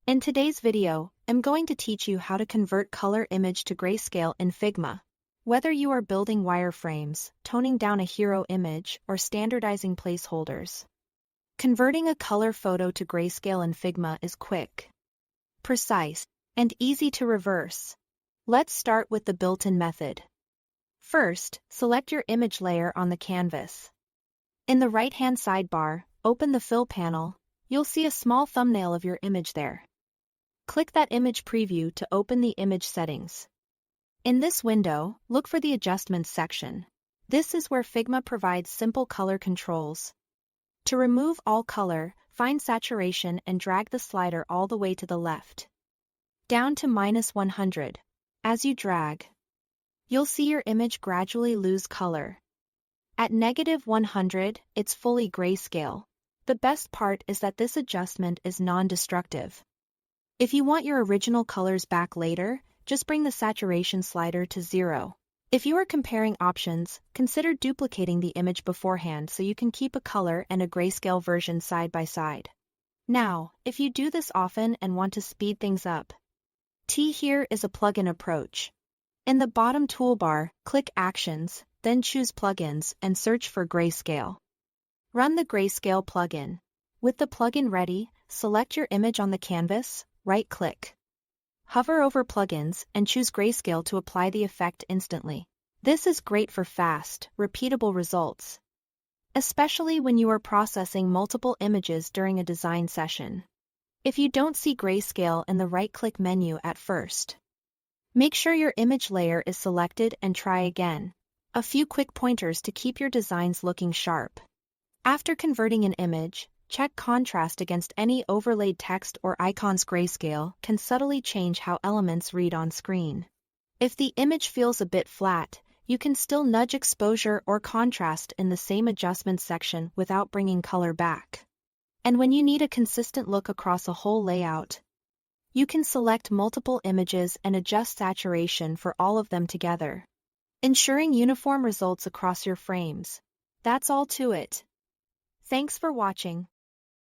In today's video, I'm going to teach you how to convert color image to grayscale in Figma. Whether you are building wireframes, toning down a hero image, or standardizing placeholders, converting a color photo to grayscale in Figma is quick, precise, and easy to reverse. Let's start with the built-in method. First, select your image layer on the canvas. In the right-hand sidebar, open the Fill panel. You'll see a small thumbnail of your image there. Click that image preview to open the image settings. In this window, look for the Adjustments section. This is where Figma provides simple color controls. To remove all color, find Saturation and drag the slider all the way to the left, down to -100. As you drag, you'll see your image gradually lose color. At -100, it's fully grayscale. The best part is that this adjustment is non-destructive. If you want your original colors back later, just bring the saturation slider to 0. If you are comparing options, consider duplicating the image beforehand so you can keep a color and a grayscale version side by side. Now, if you do this often and want to speed things up, here is a plugin approach. In the bottom toolbar, click Actions, then choose Plugins and search for Grayscale. Run the Grayscale plugin. With the plugin ready, select your image on the canvas, right-click. Hover over Plugins and choose Grayscale to apply the effect instantly. This is great for fast, repeatable results, especially when you are processing multiple images during a design session. If you don't see Grayscale in the right-click menu at first, make sure your image layer is selected and try again. A few quick pointers to keep your designs looking sharp. After converting an image, check contrast against any overlaid text or icons. Grayscale can subtly change how elements read on screen. If the image feels a bit flat, you can still nudge exposure or contrast in the same adjustment section without bringing color back. And when you need a consistent look across a whole layout, you can select multiple images and adjust saturation for all of them together, ensuring uniform results across your frames. That's all to it. Thanks for watching.